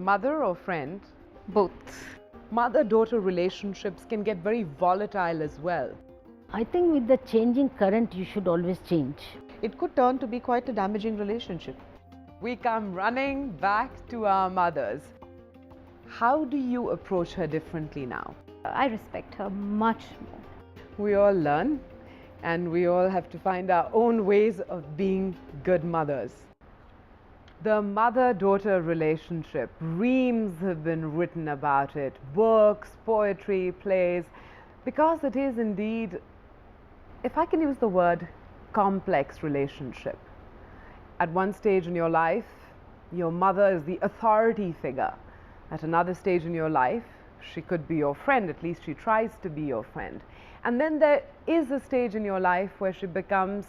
Mother or friend? Both. Mother-daughter relationships can get very volatile as well. I think with the changing current, you should always change. It could turn to be quite a damaging relationship. We come running back to our mothers. How do you approach her differently now? I respect her much more. We all learn, and we all have to find our own ways of being good mothers. The mother-daughter relationship, reams have been written about it, books, poetry, plays, because it is indeed, if I can use the word, complex relationship. At one stage in your life, your mother is the authority figure. At another stage in your life, she could be your friend, at least she tries to be your friend. And then there is a stage in your life where she becomes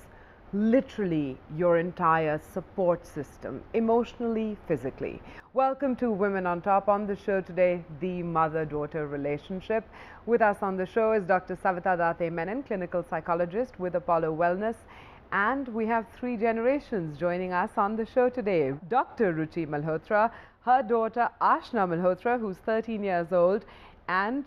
literally your entire support system, emotionally, physically. Welcome to Women on Top. On the show today, the mother-daughter relationship. With us on the show is Dr. Savita Date Menon, clinical psychologist with Apollo Wellness. And we have three generations joining us on the show today. Dr. Ruchi Malhotra, her daughter Ashna Malhotra, who's 13 years old, and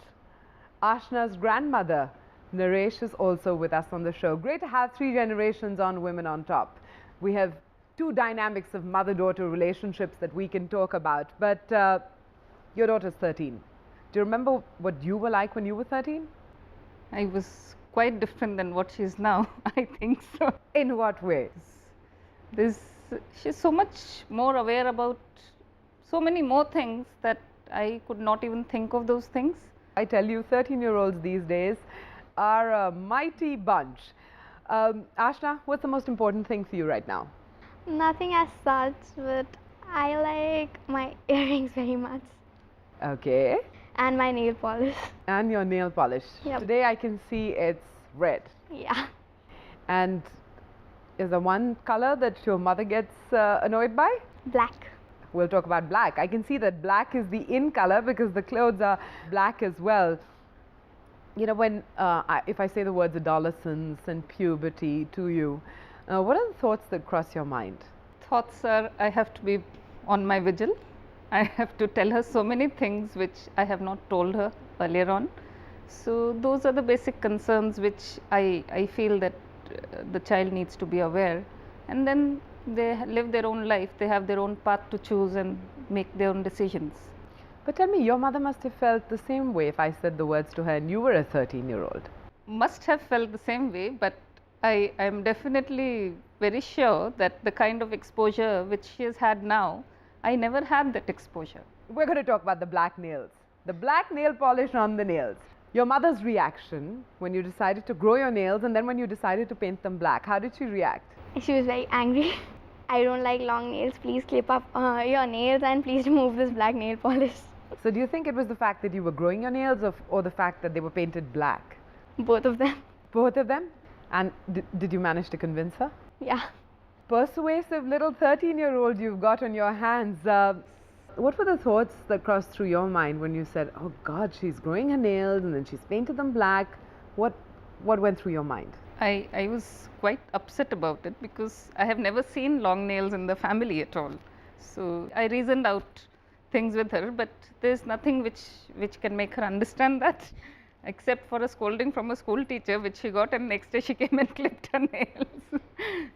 Ashna's grandmother, Naresh, is also with us on the show. Great to have three generations on Women on Top. We have two dynamics of mother-daughter relationships that we can talk about. But your daughter's 13. Do you remember what you were like when you were 13? I was quite different than what she is now. I think so. In what ways? She's so much more aware about so many more things that I could not even think of those things. I tell you, 13-year-olds these days are a mighty bunch. Ashna, what's the most important thing for you right now? Nothing as such, but I like my earrings very much. Okay. And my nail polish. And your nail polish. Yep. Today I can see it's red. Yeah. And is there one color that your mother gets annoyed by? Black. We'll talk about black. I can see that black is the in color because the clothes are black as well. You know, when if I say the words adolescence and puberty to you, what are the thoughts that cross your mind? Thoughts are, I have to be on my vigil. I have to tell her so many things which I have not told her earlier on. So those are the basic concerns which I feel that the child needs to be aware. And then they live their own life. They have their own path to choose and make their own decisions. But tell me, your mother must have felt the same way if I said the words to her and you were a 13-year-old. Must have felt the same way, but I am definitely very sure that the kind of exposure which she has had now, I never had that exposure. We're going to talk about the black nails. The black nail polish on the nails. Your mother's reaction when you decided to grow your nails and then when you decided to paint them black, how did she react? She was very angry. I don't like long nails. Please clip up your nails and please remove this black nail polish. So do you think it was the fact that you were growing your nails or the fact that they were painted black? Both of them. Both of them? And did you manage to convince her? Yeah. Persuasive little 13-year-old you've got on your hands. What were the thoughts that crossed through your mind when you said, oh God, she's growing her nails and then she's painted them black? What went through your mind? I was quite upset about it because I have never seen long nails in the family at all. So I reasoned out things with her, but there's nothing which can make her understand that, except for a scolding from a school teacher which she got, and next day she came and clipped her nails.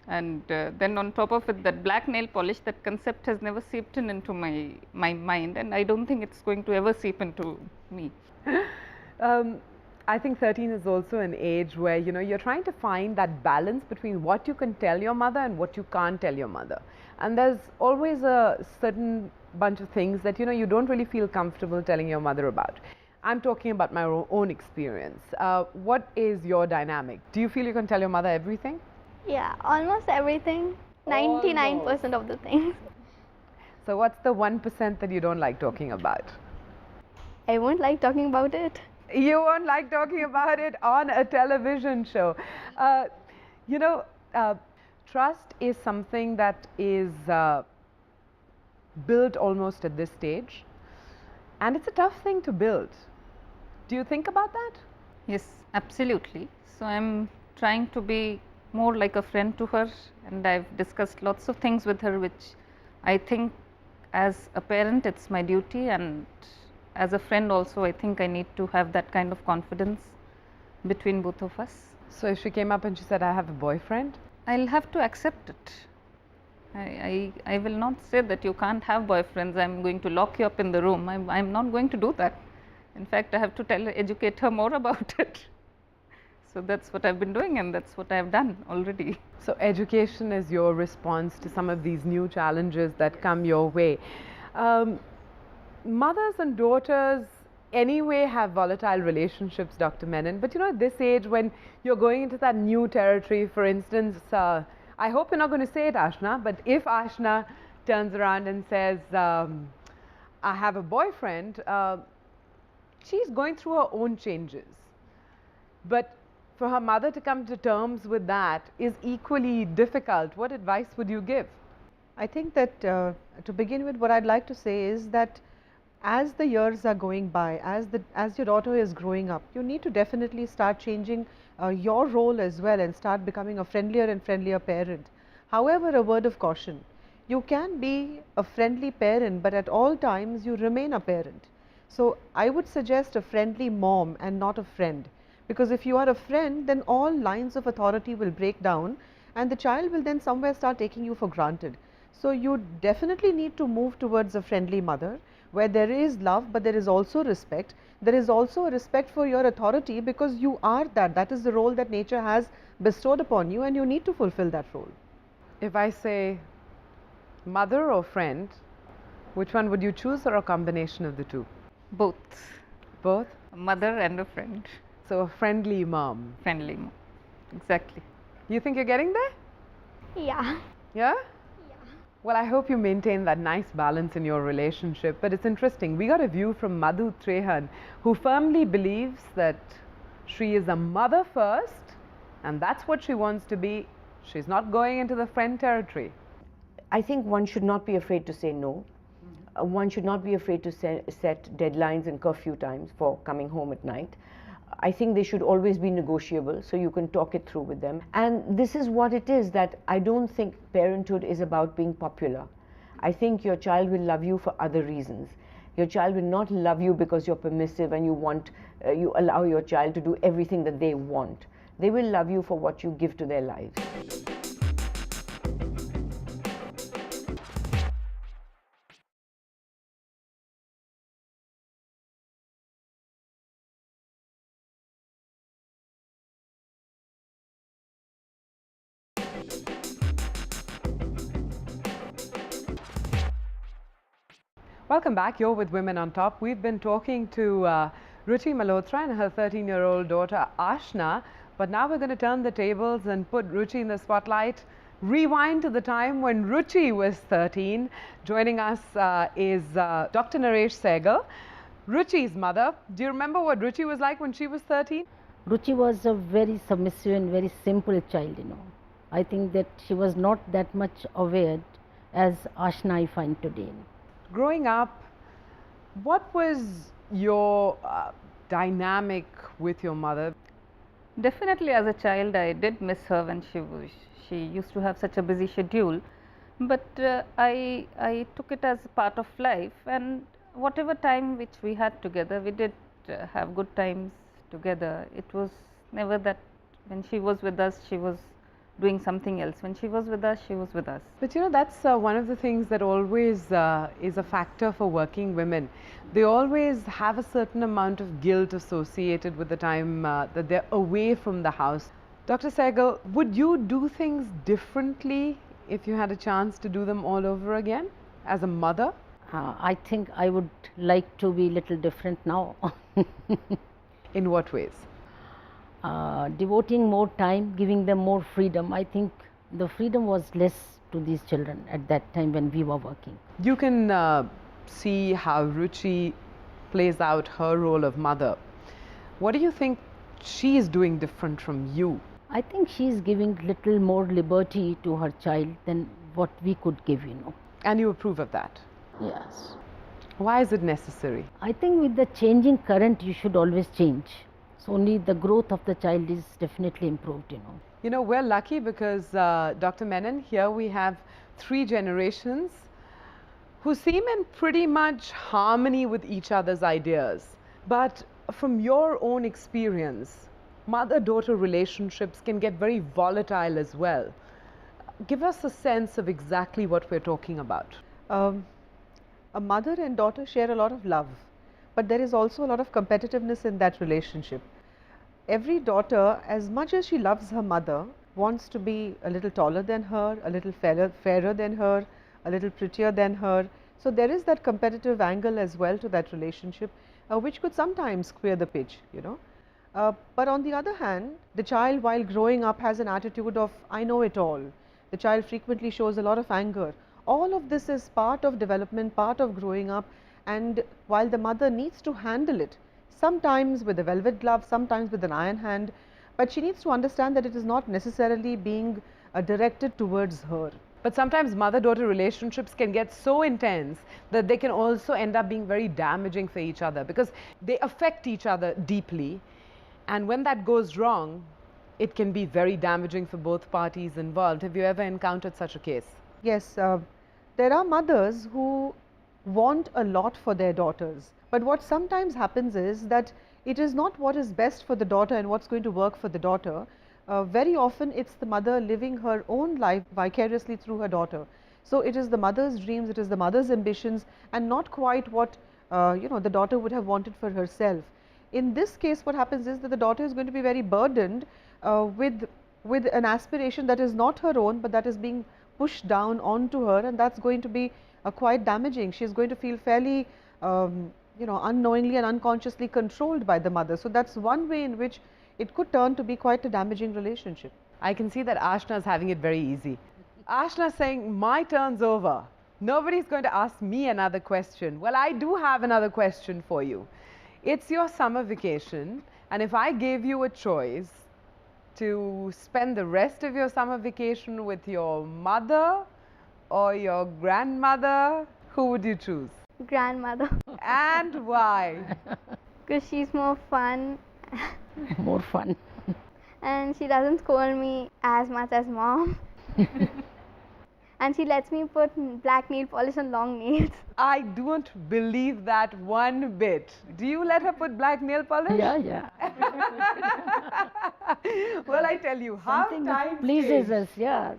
And then on top of it, that black nail polish, that concept has never seeped into my mind, and I don't think it's going to ever seep into me. I think 13 is also an age where, you know, you're trying to find that balance between what you can tell your mother and what you can't tell your mother. And there's always a certain bunch of things that, you know, you don't really feel comfortable telling your mother about. I'm talking about my own experience. What is your dynamic? Do you feel you can tell your mother everything? Yeah, almost everything. 99% of the things. So what's the 1% that you don't like talking about? I won't like talking about it. You won't like talking about it on a television show. You know, trust is something that is built almost at this stage, and it's a tough thing to build. Do you think about that? Yes, absolutely. So I'm trying to be more like a friend to her, and I've discussed lots of things with her which I think as a parent, it's my duty, and as a friend also, I think I need to have that kind of confidence between both of us. So if she came up and she said, I have a boyfriend? I'll have to accept it. I will not say that you can't have boyfriends. I'm going to lock you up in the room. I'm not going to do that. In fact, I have to educate her more about it. So that's what I've been doing, and that's what I've done already. So education is your response to some of these new challenges that come your way. Mothers and daughters anyway have volatile relationships, Dr. Menon. But at this age, when you're going into that new territory, for instance, I hope you're not going to say it, Ashna, but if Ashna turns around and says, I have a boyfriend, she's going through her own changes. But for her mother to come to terms with that is equally difficult. What advice would you give? I think that to begin with, what I'd like to say is that as the years are going by, as your daughter is growing up, you need to definitely start changing your role as well and start becoming a friendlier and friendlier parent. However, a word of caution, you can be a friendly parent, but at all times you remain a parent. So I would suggest a friendly mom and not a friend, because if you are a friend, then all lines of authority will break down and the child will then somewhere start taking you for granted. So you definitely need to move towards a friendly mother, where there is love, but there is also respect. There is also a respect for your authority, because you are that. That is the role that nature has bestowed upon you, and you need to fulfill that role. If I say mother or friend, which one would you choose, or a combination of the two? Both. Both? A mother and a friend. So a friendly mom. Friendly mom. Exactly. You think you're getting there? Yeah. Yeah? Well, I hope you maintain that nice balance in your relationship. But it's interesting. We got a view from Madhu Trehan, who firmly believes that she is a mother first, and that's what she wants to be. She's not going into the friend territory. I think one should not be afraid to say no. One should not be afraid to set deadlines and curfew times for coming home at night. I think they should always be negotiable, so you can talk it through with them. And this is what it is, that I don't think parenthood is about being popular. I think your child will love you for other reasons. Your child will not love you because you're permissive and you allow your child to do everything that they want. They will love you for what you give to their lives. Welcome back. You're with Women on Top. We've been talking to Ruchi Malhotra and her 13-year-old daughter Ashna. But now we're going to turn the tables and put Ruchi in the spotlight. Rewind to the time when Ruchi was 13. Joining us is Dr. Naresh Sehgal, Ruchi's mother. Do you remember what Ruchi was like when she was 13? Ruchi was a very submissive and very simple child, I think that she was not that much aware as Ashna I find today. Growing up, what was your dynamic with your mother? Definitely, as a child, I did miss her when she used to have such a busy schedule. But I took it as part of life, and whatever time which we had together, we did have good times together. It was never that when she was with us, she was doing something else. When she was with us, she was with us. But that's one of the things that always is a factor for working women. They always have a certain amount of guilt associated with the time that they're away from the house. Dr. Sehgal, would you do things differently if you had a chance to do them all over again as a mother? I think I would like to be a little different now. In what ways? Devoting more time, giving them more freedom. I think the freedom was less to these children at that time when we were working. You can see how Ruchi plays out her role of mother. What do you think she is doing different from you? I think she is giving little more liberty to her child than what we could give, And you approve of that? Yes. Why is it necessary? I think with the changing current, you should always change. So only the growth of the child is definitely improved, We're lucky because Dr. Menon, here we have 3 generations. who seem in pretty much harmony with each other's ideas. But from your own experience, mother-daughter relationships can get very volatile as well. Give us a sense of exactly what we're talking about. A mother and daughter share a lot of love, but there is also a lot of competitiveness in that relationship. Every daughter, as much as she loves her mother, wants to be a little taller than her, a little fairer than her, a little prettier than her. So there is that competitive angle as well to that relationship, which could sometimes queer the pitch, you know. But on the other hand, the child, while growing up, has an attitude of I know it all. The child frequently shows a lot of anger. All of this is part of development, part of growing up, and while the mother needs to handle it, sometimes with a velvet glove, sometimes with an iron hand, but she needs to understand that it is not necessarily being directed towards her. But sometimes mother-daughter relationships can get so intense that they can also end up being very damaging for each other because they affect each other deeply, and when that goes wrong, it can be very damaging for both parties involved. Have you ever encountered such a case? Yes, there are mothers who want a lot for their daughters, but what sometimes happens is that it is not what is best for the daughter and what's going to work for the daughter. Very often it's the mother living her own life vicariously through her daughter. So it is the mother's dreams, it is the mother's ambitions, and not quite what the daughter would have wanted for herself. In this case, what happens is that the daughter is going to be very burdened with an aspiration that is not her own, but that is being pushed down onto her, and that's going to be quite damaging. She is going to feel fairly unknowingly and unconsciously controlled by the mother. So that's one way in which it could turn to be quite a damaging relationship. I can see that Ashna is having it very easy. Ashna is saying, my turn's over. Nobody's going to ask me another question. Well, I do have another question for you. It's your summer vacation, and if I gave you a choice to spend the rest of your summer vacation with your mother or your grandmother, who would you choose? Grandmother. And why? Because she's more fun. More fun. And she doesn't scold me as much as mom. And she lets me put black nail polish on long nails. I don't believe that one bit. Do you let her put black nail polish? Yeah. Well, I tell you, how Something times that pleases change. us, yeah.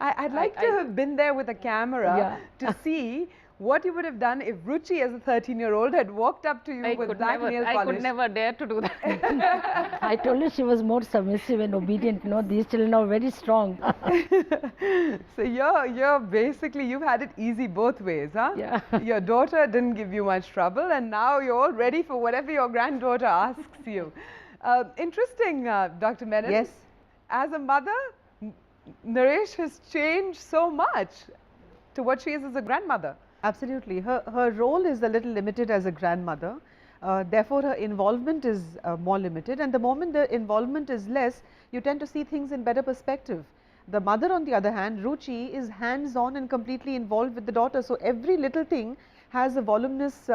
I'd like to have been there with a camera to see what you would have done if Ruchi, as a 13-year-old, had walked up to you with black nail polish. I could never dare to do that. I told you she was more submissive and obedient. You know, these children are very strong. So you're basically, you've had it easy both ways, huh? Yeah. Your daughter didn't give you much trouble, and now you're all ready for whatever your granddaughter asks you. Interesting, Dr. Menon. Yes. As a mother, Naresh has changed so much to what she is as a grandmother. Absolutely. Her role is a little limited as a grandmother. Therefore, her involvement is more limited, and the moment the involvement is less, you tend to see things in better perspective. The mother, on the other hand, Ruchi, is hands-on and completely involved with the daughter. So every little thing has a voluminous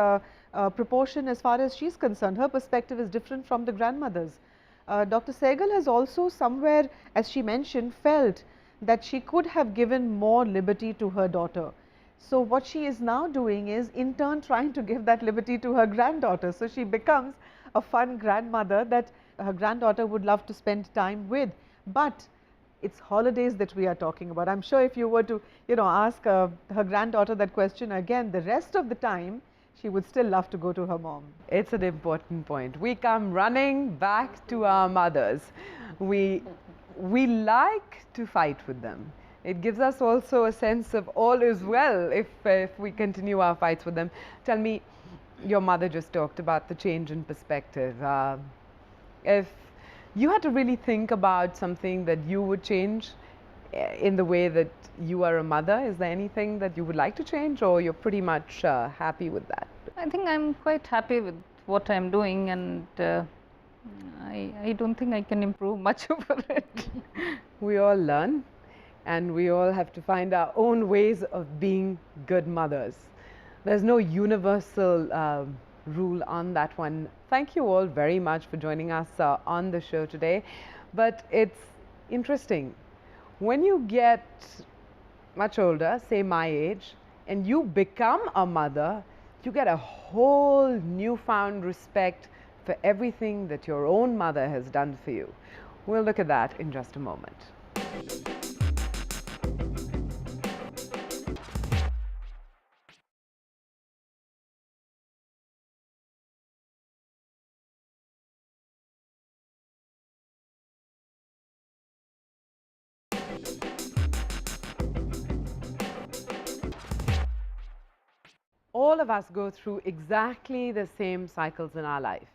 proportion as far as she's concerned. Her perspective is different from the grandmother's. Dr. Sehgal has also somewhere, as she mentioned, felt that she could have given more liberty to her daughter. So what she is now doing is in turn trying to give that liberty to her granddaughter. So she becomes a fun grandmother that her granddaughter would love to spend time with. But it's holidays that we are talking about. I'm sure if you were to, ask her granddaughter that question again, the rest of the time, she would still love to go to her mom. It's an important point. We come running back to our mothers. We like to fight with them. It gives us also a sense of all is well if we continue our fights with them. Tell me, your mother just talked about the change in perspective. If you had to really think about something that you would change in the way that you are a mother, is there anything that you would like to change, or you're pretty much happy with that? I think I'm quite happy with what I'm doing, and I don't think I can improve much over it. We all learn, and we all have to find our own ways of being good mothers. There's no universal rule on that one. Thank you all very much for joining us on the show today. But it's interesting. When you get much older, say my age, and you become a mother, you get a whole newfound respect for everything that your own mother has done for you. We'll look at that in just a moment. All of us go through exactly the same cycles in our life.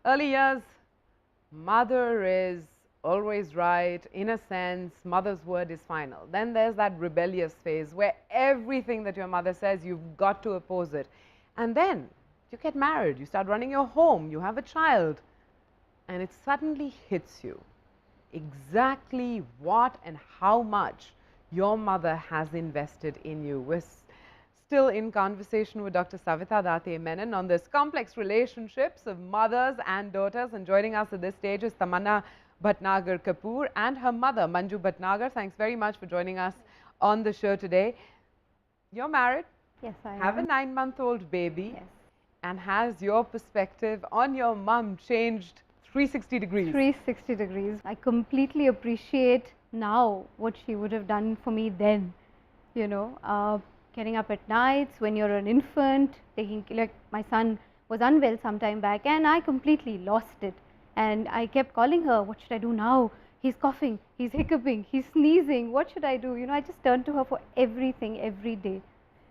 Early years, mother is always right. In a sense, mother's word is final. Then there's that rebellious phase where everything that your mother says, you've got to oppose it. And then you get married, you start running your home, you have a child, and it suddenly hits you exactly what and how much your mother has invested in you. We're still in conversation with Dr. Savitha Date Menon on this complex relationships of mothers and daughters, and joining us at this stage is Tamanna Bhatnagar Kapoor and her mother Manju Bhatnagar. Thanks very much for joining us on the show today. You're married, Yes, I have a am. 9-month-old baby, Yes. and has your perspective on your mum changed 360 degrees? 360 degrees. I completely appreciate now what she would have done for me then. You know, getting up at nights when you're an infant, taking, like my son was unwell some time back and I completely lost it. And I kept calling her, what should I do now? He's coughing, he's hiccuping, he's sneezing, what should I do? You know, I just turned to her for everything every day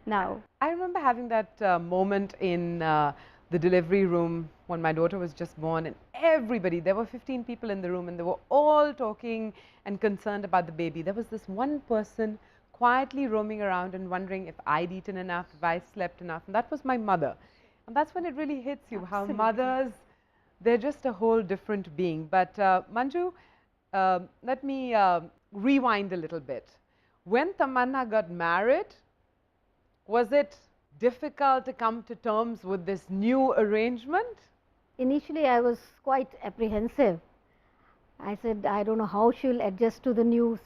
now. I remember having that moment in the delivery room when my daughter was just born, and everybody, there were 15 people in the room, and they were all talking and concerned about the baby. There was this one person quietly roaming around and wondering if I'd eaten enough, if I slept enough, and that was my mother. And that's when it really hits you, how Absolutely. mothers, they're just a whole different being. But Manju, let me rewind a little bit. When Tamanna got married, was it difficult to come to terms with this new arrangement? Initially, I was quite apprehensive. I said, I don't know how she will adjust to the new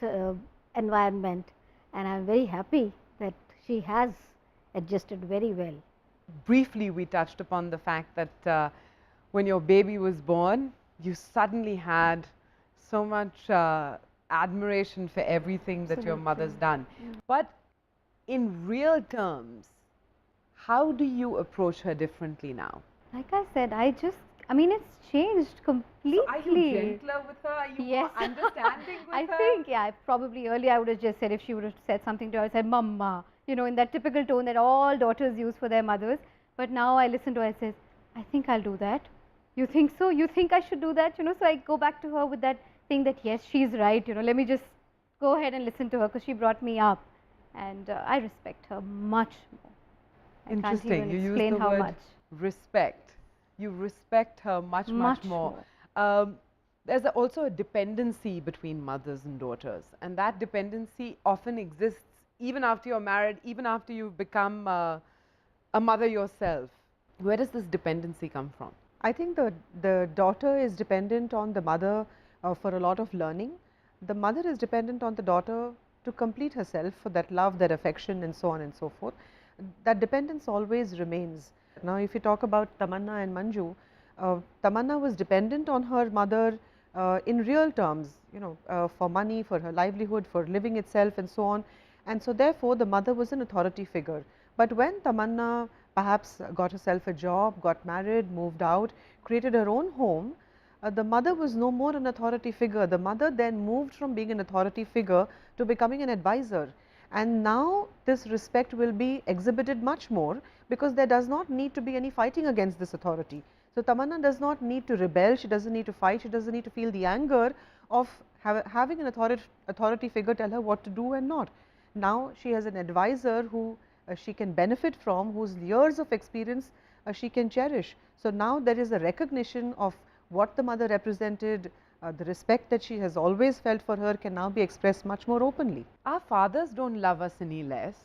environment, and I'm very happy that she has adjusted very well. Briefly, we touched upon the fact that when your baby was born, you suddenly had so much admiration for everything that your mother's done. But in real terms, how do you approach her differently now? Like I said, I mean, it's changed completely. So are you gentler with her? Are you Yes. more understanding with I her? think, yeah, probably earlier I would have just said, if she would have said something to her, I said, Mama, you know, in that typical tone that all daughters use for their mothers. But now I listen to her and says, I think I'll do that. You think so? You think I should do that? You know, so I go back to her with that thing that, yes, she's right, you know, let me just go ahead and listen to her because she brought me up. And I respect her much more. I can't Interesting. even You use explain the how word much. respect. You respect her much Much more. more. There's also a dependency between mothers and daughters, and that dependency often exists even after you're married, even after you've become a mother yourself. Where does this dependency come from? I think the daughter is dependent on the mother for a lot of learning. The mother is dependent on the daughter to complete herself for that love, that affection, and so on and so forth. That dependence always remains. Now, if you talk about Tamanna and Manju, Tamanna was dependent on her mother in real terms, you know, for money, for her livelihood, for living itself, and so on. And so, therefore, the mother was an authority figure. But when Tamanna perhaps got herself a job, got married, moved out, created her own home, the mother was no more an authority figure. The mother then moved from being an authority figure to becoming an advisor. And now this respect will be exhibited much more because there does not need to be any fighting against this authority. So Tamanna does not need to rebel, she doesn't need to fight, she doesn't need to feel the anger of having an authority figure tell her what to do and not. Now she has an advisor who she can benefit from, whose years of experience she can cherish. So now there is a recognition of what the mother represented, the respect that she has always felt for her can now be expressed much more openly. Our fathers don't love us any less.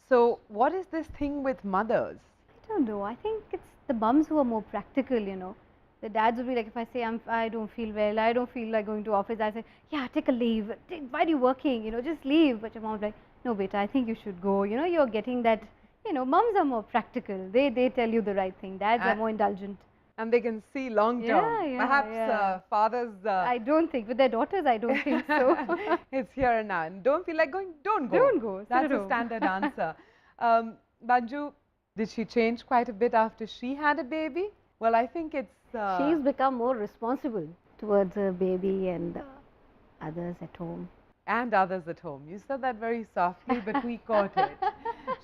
So what is this thing with mothers? I don't know. I think it's the mums who are more practical, you know. The dads will be like, if I say I don't feel well, I don't feel like going to office, I say, yeah, take a leave. Why are you working? You know, just leave. But your mom's like, no beta, I think you should go, you know, you're getting that, you know, mums are more practical, they tell you the right thing, dads are more indulgent. And they can see long term. Yeah, yeah, Perhaps yeah. fathers. I don't think, with their daughters, I don't think so. It's here and now. And don't feel like going, don't go. Don't go, sit That's at a home. standard answer. Banju, did she change quite a bit after she had a baby? Well, I think it's. She's become more responsible towards her baby and others at home. And others at home. You said that very softly, but we caught it.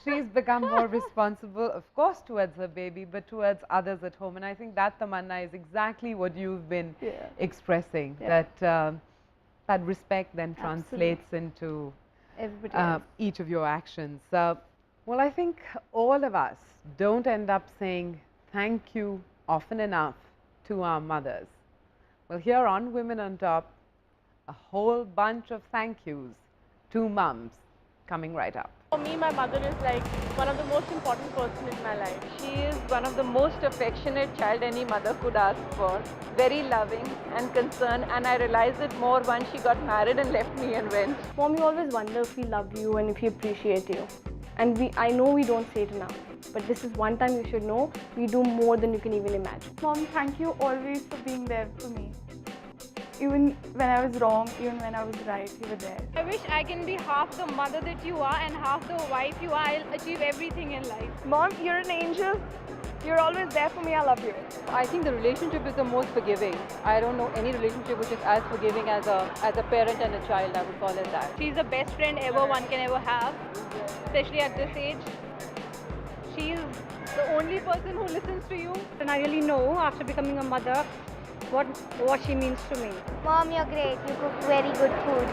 She's become more responsible, of course, towards her baby, but towards others at home. And I think that, Tamanna, is exactly what you've been expressing, that that respect then translates into each of your actions. Well, I think all of us don't end up saying thank you often enough to our mothers. Well, here on Women on Top, a whole bunch of thank yous to mums coming right up. For me, my mother is like one of the most important person in my life. She is one of the most affectionate child any mother could ask for. Very loving and concerned, and I realized it more once she got married and left me and went. Mom, you always wonder if we love you and if we appreciate you. And I know we don't say it enough, but this is one time you should know we do more than you can even imagine. Mom, thank you always for being there for me. Even when I was wrong, even when I was right, you were there. I wish I can be half the mother that you are and half the wife you are. I'll achieve everything in life. Mom, you're an angel. You're always there for me. I love you. I think the relationship is the most forgiving. I don't know any relationship which is as forgiving as a parent and a child. I would call it that. She's the best friend ever one can ever have, especially at this age. She's the only person who listens to you. And I really know after becoming a mother what she means to me. Mom, you're great. You cook very good food.